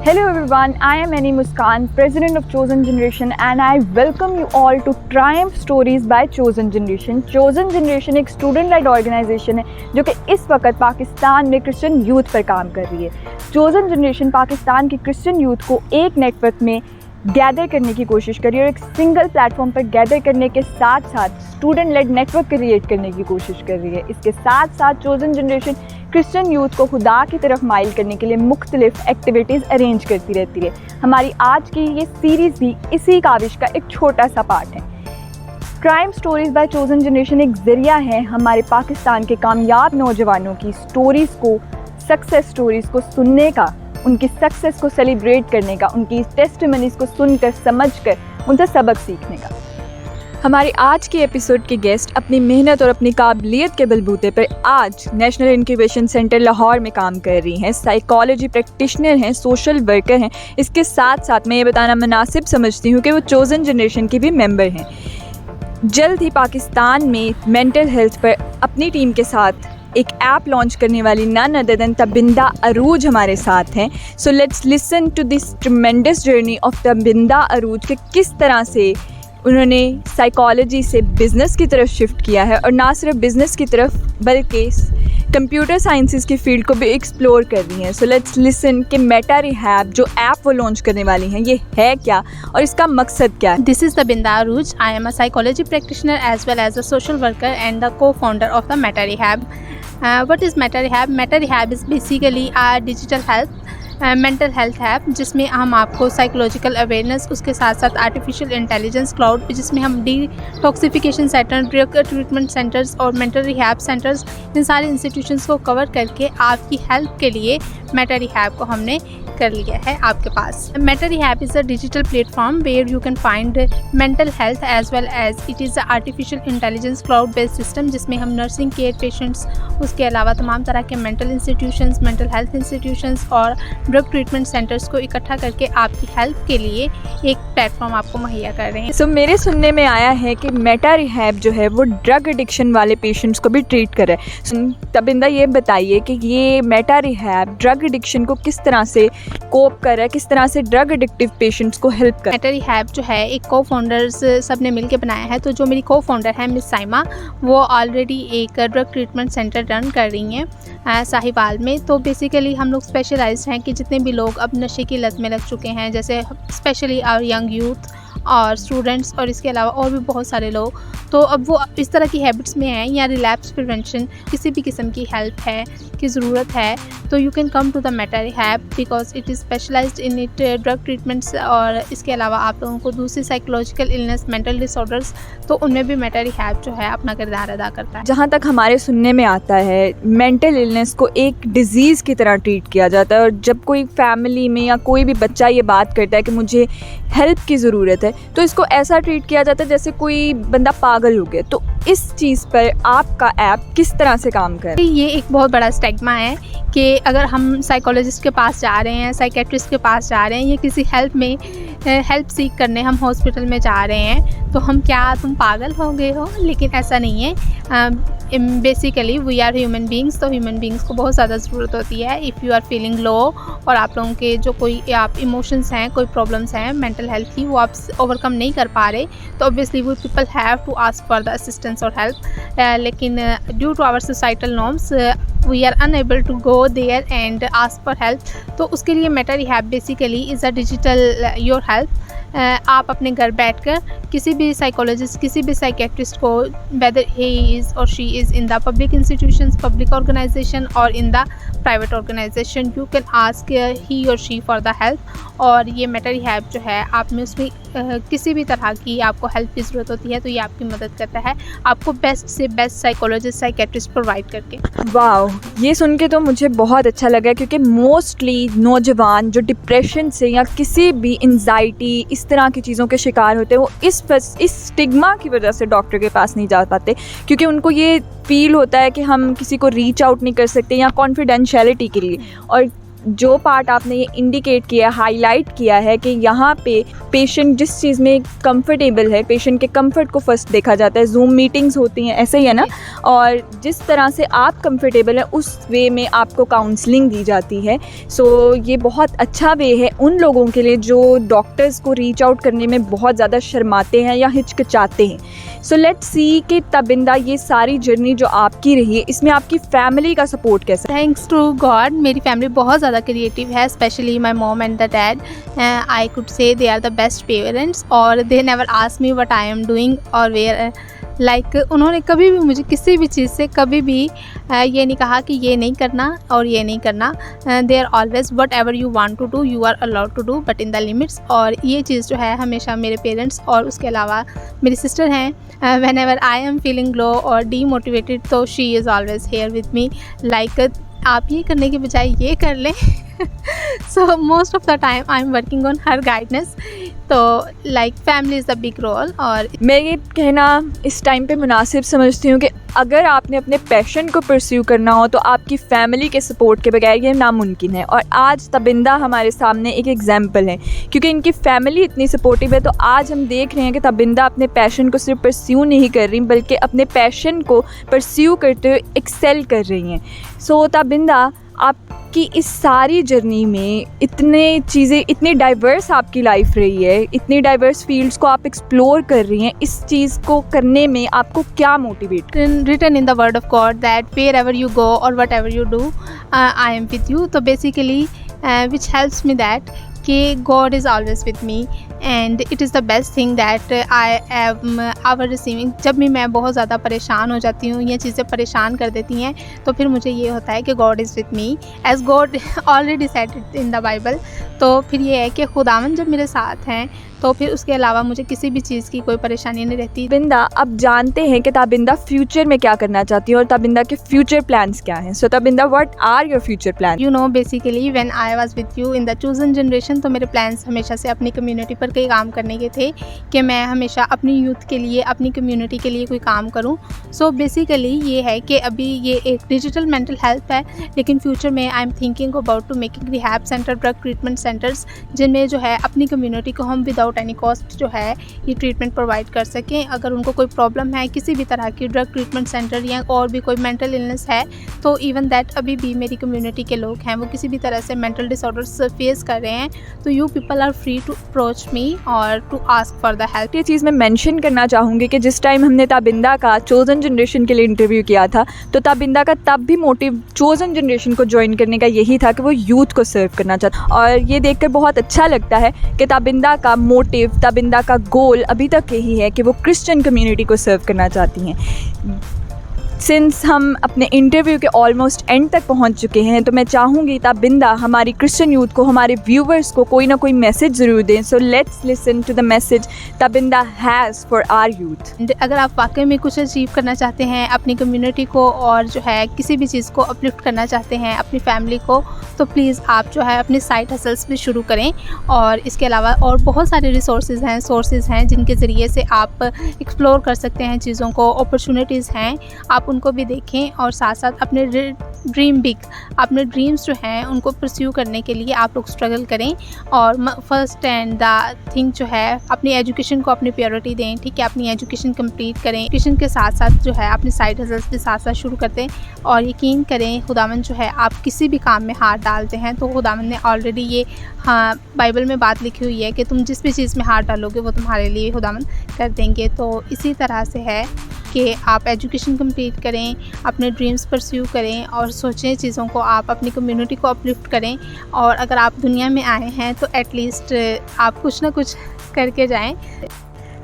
Hello everyone, I am Annie Muskan, President of Chosen Generation and I welcome you all to Triumph Stories by Chosen Generation. Chosen Generation एक student lead organisation है जो कि इस वक्त पाकिस्तान में Christian youth पर काम कर रही है। चोज़न जनरेशन पाकिस्तान की क्रिश्चियन यूथ को एक नेटवर्क में गैदर करने की कोशिश करी और एक सिंगल प्लेटफॉर्म पर गैदर करने के साथ साथ स्टूडेंट लेड नेटवर्क क्रिएट करने की कोशिश कर रही है। इसके साथ साथ चोज़न जनरेशन क्रिश्चियन यूथ को खुदा की तरफ माइल करने के लिए मुख्तलिफ एक्टिविटीज़ अरेंज करती रहती है। हमारी आज की ये सीरीज़ भी इसी काविश का एक छोटा सा पार्ट है। Crime stories by chosen generation एक ज़रिया है हमारे पाकिस्तान के कामयाब नौजवानों की स्टोरीज़ को, सक्सेस स्टोरीज़ को सुनने का, उनकी सक्सेस को सेलिब्रेट करने का, उनकी टेस्टिमनीज़ को सुनकर समझकर उनसे सबक सीखने का। हमारे आज के एपिसोड के गेस्ट अपनी मेहनत और अपनी काबिलियत के बलबूते पर आज नेशनल इंक्यूबेशन सेंटर लाहौर में काम कर रही हैं। साइकोलॉजी प्रैक्टिशनर हैं, सोशल वर्कर हैं। इसके साथ साथ मैं ये बताना मुनासिब समझती हूँ कि वो चोज़न जनरेशन की भी मेंबर हैं। जल्द ही पाकिस्तान में मेंटल हेल्थ पर अपनी टीम के साथ एक ऐप लॉन्च करने वाली none other than Tabinda Arooj हमारे साथ हैं। So let's listen to this tremendous journey of Tabinda Arooj कि किस तरह से उन्होंने साइकोलॉजी से बिज़नेस की तरफ शिफ्ट किया है और ना सिर्फ बिज़नेस की तरफ बल्कि कंप्यूटर साइंसेस की फील्ड को भी एक्सप्लोर कर रही हैं। सो लेट्स लिसन कि मेटा रिहैब जो ऐप वो लॉन्च करने वाली हैं ये है क्या और इसका मकसद क्या है। This is Tabinda Aruj. I am a psychology practitioner as well as a social worker and the co-founder of the Meta Rehab. What is Meta Rehab? Meta Rehab is basically a digital health mental health app जिसमें हम आपको psychological awareness, उसके साथ साथ artificial intelligence cloud, जिसमें हम detoxification centre, drug treatment centres और mental rehab centres, इन सारे इंस्टीट्यूशंस को कवर करके आपकी हेल्प के लिए मेटा रिहैब को हमने कर लिया है आपके पास। Meta rehab is a digital platform where you can find mental health as well as it is a artificial intelligence cloud based system जिसमें हम नर्सिंग केयर पेशेंट्स, उसके अलावा तमाम तरह के mental institutions, mental health institutions और drug treatment centres को इकट्ठा करके आपकी हेल्प के लिए एक प्लेटफॉर्म आपको मुहैया कर रहे हैं। सो मेरे सुनने में आया है कि मेटा रिहैब जो है वो ड्रग एडिक्शन वाले पेशेंट्स को भी ट्रीट कर रहा है। तबिंदा ये बताइए कि ये मेटा रिहैब ड्रग एडिक्शन को किस तरह से कोप कर रहा है, किस तरह से ड्रग एडिक्टिव पेशेंट्स को हेल्प कर। मेटा रिहैब जो है एक को फाउंडर्स सब ने मिलकर बनाया है। तो जो मेरी को फाउंडर है मिस साइमा, वो ऑलरेडी एक ड्रग ट्रीटमेंट सेंटर रन कर रही हैं साहिवाल में। तो बेसिकली हम लोग स्पेशलाइज्ड हैं कि जितने भी लोग अब नशे की लत में लग चुके हैं, जैसे स्पेशली आवर यंग यूथ और स्टूडेंट्स और इसके अलावा और भी बहुत सारे लोग, तो अब वो इस तरह की हैबिट्स में हैं या रिलैप्स प्रिवेंशन किसी भी किस्म की हेल्प है की ज़रूरत है, तो you can come to the meta rehab because it is specialised in it drug treatments. और इसके अलावा आप लोगों को दूसरी साइकोलॉजिकल इलनेस, मेंटल डिसऑर्डर्स, तो उनमें भी मेटा रिहैब जो है अपना किरदार अदा करता है। जहाँ तक हमारे सुनने में आता है मेंटल इलनेस को एक डिज़ीज़ की तरह ट्रीट किया जाता है और जब कोई फैमिली में या कोई भी बच्चा ये बात करता है कि मुझे हेल्प की ज़रूरत है तो इसको ऐसा ट्रीट किया जाता है जैसे कोई बंदा पागल हो गया। तो इस चीज़ पर आपका ऐप किस तरह से काम कर रहा है? ये एक बहुत बड़ा स्टिग्मा है कि अगर हम साइकोलॉजिस्ट के पास जा रहे हैं, साइकेट्रिस्ट के पास जा रहे हैं या किसी हेल्प सीख करने हम हॉस्पिटल में जा रहे हैं तो तुम पागल हो गए हो, लेकिन ऐसा नहीं है। Basically we are human beings, तो ह्यूमन बींग्स को बहुत ज़्यादा ज़रूरत होती है। If you are feeling low और आप लोगों के जो कोई आप इमोशंस हैं, कोई प्रॉब्लम्स हैं मेंटल हेल्थ की, वो आप ओवरकम नहीं कर पा रहे, तो ऑब्वियसली वो people have to ask for the assistance और हेल्प। लेकिन due to our societal norms we are unable to go there and ask for help. तो उसके लिए meta rehab basically is a digital your help. आप अपने घर बैठकर किसी भी साइकोलॉजिस्ट, किसी भी साइकेट्रिस्ट को, वेदर ही इज़ और she is in the public institutions, public organisation और in the private organisation, you can ask he और शी फॉर द हेल्प। और ये मेटा रिहैब जो है आप में उसमें किसी भी तरह की आपको हेल्प की ज़रूरत होती है तो ये आपकी मदद करता है आपको बेस्ट से बेस्ट साइकोलॉजिस्ट, साइकेट्रिस्ट प्रोवाइड करके। वाह, ये सुन के तो मुझे बहुत अच्छा लगा क्योंकि मोस्टली नौजवान जो डिप्रेशन से या किसी भी एंजाइटी इस तरह की चीज़ों के शिकार होते हैं वो इस स्टिग्मा की वजह से डॉक्टर के पास नहीं जा पाते क्योंकि उनको ये फील होता है कि हम किसी को रीच आउट नहीं कर सकते या कॉन्फिडेंशियलिटी के लिए। और जो पार्ट आपने ये इंडिकेट किया, हाईलाइट किया है कि यहाँ पे पेशेंट जिस चीज़ में कंफर्टेबल है, पेशेंट के कंफर्ट को फर्स्ट देखा जाता है। जूम मीटिंग्स होती हैं, ऐसे ही है ना, और जिस तरह से आप कंफर्टेबल हैं उस वे में आपको काउंसलिंग दी जाती है। सो ये बहुत अच्छा वे है उन लोगों के लिए जो डॉक्टर्स को रीच आउट करने में बहुत ज़्यादा शर्माते हैं या हिचकिचाते हैं। सो लेट्स सी कि तबिंदा, ये सारी जर्नी जो आपकी रही है, इसमें आपकी फैमिली का सपोर्ट कैसा? थैंक्स टू गॉड मेरी फैमिली बहुत ज़्यादा क्रिएटिव है, specially my mom and the dad. I could say they are the best parents, और they never ask me what I am doing और वेयर, लाइक उन्होंने कभी भी मुझे किसी भी चीज़ से कभी भी ये नहीं कहा कि ये नहीं करना और ये नहीं करना। They are always whatever you want to do you are allowed to do but in the limits. और ये चीज़ जो है हमेशा मेरे पेरेंट्स और उसके अलावा मेरी सिस्टर हैं, whenever I am feeling low और डीमोटिवेटेड तो she is always here with me, like आप ये करने के बजाय ये कर लें। So most of the time I am working on her guidance. तो like family is the big role. और मैं ये कहना इस टाइम पे मुनासिब समझती हूँ कि अगर आपने अपने पैशन को परस्यू करना हो तो आपकी फैमिली के सपोर्ट के बगैर ये नामुमकिन है। और आज तबिंदा हमारे सामने एक एग्जाम्पल है, क्योंकि इनकी फैमिली इतनी सपोर्टिव है। तो आज हम देख रहे हैं कि तबिंदा अपने पैशन को सिर्फ परस्यू नहीं कर रही, बल्कि अपने पैशन को परस्यू करते हुए एक्सेल कर रही हैं। सो तबिंदा, आपकी इस सारी जर्नी में इतने चीज़ें, इतनी डाइवर्स आपकी लाइफ रही है, इतनी डाइवर्स फील्ड्स को आप एक्सप्लोर कर रही हैं, इस चीज़ को करने में आपको क्या motivate? written in the word of God that wherever you go or whatever you do, I am with you. तो basically which helps me that कि God is always with me and it is the best thing that I am ever receiving। जब भी मैं बहुत ज़्यादा परेशान हो जाती हूँ, ये चीज़ें परेशान कर देती हैं, तो फिर मुझे ये होता है कि God is with me as God already said it in the Bible। तो फिर ये है कि खुदावन जब मेरे साथ हैं तो फिर उसके अलावा मुझे किसी भी चीज़ की कोई परेशानी नहीं रहती। तबिंदा, अब जानते हैं कि तबिंदा फ्यूचर में क्या करना चाहती है और तबिंदा के फ्यूचर प्लान्स क्या हैं। So Tabinda, what are your future plan? You know, basically when I was with you in the chosen generation, तो मेरे प्लान्स हमेशा से अपनी कम्युनिटी पर कई काम करने के थे कि मैं हमेशा अपनी यूथ के लिए, अपनी कम्युनिटी के लिए कोई काम करूँ। सो बेसिकली ये है कि अभी ये एक डिजिटल मेंटल हेल्थ है, लेकिन फ्यूचर में I am thinking about to making rehab centre, drug treatment centres, जिनमें जो है अपनी कम्युनिटी को हम विदाउट एनी कॉस्ट जो है ये ट्रीटमेंट प्रोवाइड कर सकें। अगर उनको कोई प्रॉब्लम है किसी भी तरह की, ड्रग ट्रीटमेंट सेंटर या और भी कोई मेंटल इलनेस है, तो इवन दैट अभी भी मेरी कम्युनिटी के लोग हैं वो किसी भी तरह से मेंटल डिसऑर्डर्स फेस कर रहे हैं, तो you people are free to approach me और to ask for the help. ये चीज़ मैं मेंशन करना चाहूँगी कि जिस टाइम हमने तबिंदा का चोजन जनरेशन के लिए इंटरव्यू किया था, तो तबिंदा का तब भी मोटिव चोजन जनरेशन को ज्वाइन करने का यही था कि वो यूथ को सर्व करना चाहता। और ये देखकर बहुत अच्छा लगता है कि तबिंदा का मोटिव, तबिंदा का गोल अभी तक यही है कि वो क्रिश्चियन कम्युनिटी को सर्व करना चाहती हैं। सिंस हम अपने इंटरव्यू के ऑलमोस्ट एंड तक पहुंच चुके हैं, तो मैं चाहूँगी तबिंदा हमारी क्रिश्चियन यूथ को, हमारे व्यूवर्स को कोई ना कोई मैसेज ज़रूर दें। So let's listen to the message Tabinda has for our youth. अगर आप वाकई में कुछ अचीव करना चाहते हैं अपनी कम्युनिटी को, और जो है किसी भी चीज़ को अपलिफ्ट करना चाहते हैं अपनी फैमिली को, तो प्लीज़ आप जो है अपने साइड हसल्स भी शुरू करें। और इसके अलावा और बहुत सारे रिसोर्सेज हैं, सोर्सेज हैं जिनके ज़रिए से आप एक्सप्लोर कर सकते हैं चीज़ों को, अपॉर्चुनिटीज़ हैं, आप उनको भी देखें। और साथ साथ अपने ड्रीम बिग, अपने ड्रीम्स जो हैं उनको परस्यू करने के लिए आप लोग स्ट्रगल करें। और फर्स्ट एंड द थिंग जो है, अपनी एजुकेशन को अपनी प्रायोरिटी दें, ठीक है, अपनी एजुकेशन कंप्लीट करें। एजुकेशन के साथ साथ जो है अपने साइड हसल्स भी साथ साथ शुरू करते हैं। और यकीन करें खुदावन जो है, आप किसी भी काम में हाथ डालते हैं तो खुदावन ने ऑलरेडी ये, हाँ, बाइबल में बात लिखी हुई है कि तुम जिस भी चीज़ में हाथ डालोगे वो तुम्हारे लिए खुदावन कर देंगे। तो इसी तरह से है कि आप एजुकेशन कंप्लीट करें, अपने ड्रीम्स परस्यू करें और सोचें चीज़ों को, आप अपनी कम्युनिटी को अपलिफ्ट करें। और अगर आप दुनिया में आए हैं तो एटलीस्ट आप कुछ ना कुछ करके जाएं।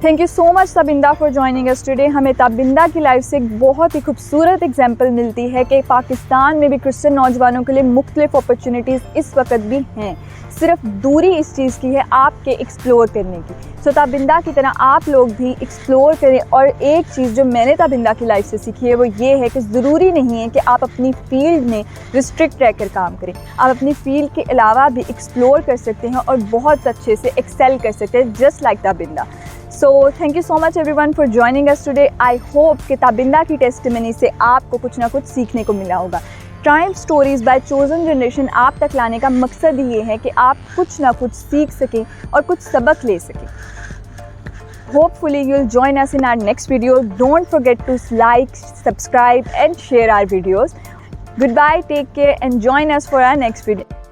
Thank you so much Tabinda for joining us today. हमें तबिंदा की लाइफ से एक बहुत ही खूबसूरत एग्जाम्पल मिलती है कि पाकिस्तान में भी क्रिश्चियन नौजवानों के लिए मुख्तलिफ अपॉर्चुनिटीज़ इस वक्त भी हैं, सिर्फ दूरी इस चीज़ की है आपके एक्सप्लोर करने की। सो तबिंदा की तरह आप लोग भी एक्सप्लोर करें। और एक चीज़ जो मैंने तबिंदा की लाइफ से सीखी है वो ये है कि ज़रूरी नहीं है कि आप अपनी फील्ड में रिस्ट्रिक्ट रहकर काम करें, आप अपनी फील्ड के अलावा भी एक्सप्लोर कर सकते हैं और बहुत अच्छे से एक्सेल कर सकते हैं, just like Tabinda. So thank you so much everyone for joining us today. I hope कि तबिंदा की टेस्टिमनी से आपको कुछ ना कुछ सीखने को मिला होगा। Triumph stories by chosen generation आप तक लाने का मकसद ये है कि आप कुछ ना कुछ सीख सकें और कुछ सबक ले सकें. Hopefully you'll join us in our next video. Don't forget to like, subscribe and share our videos. Goodbye, take care and join us for our next video.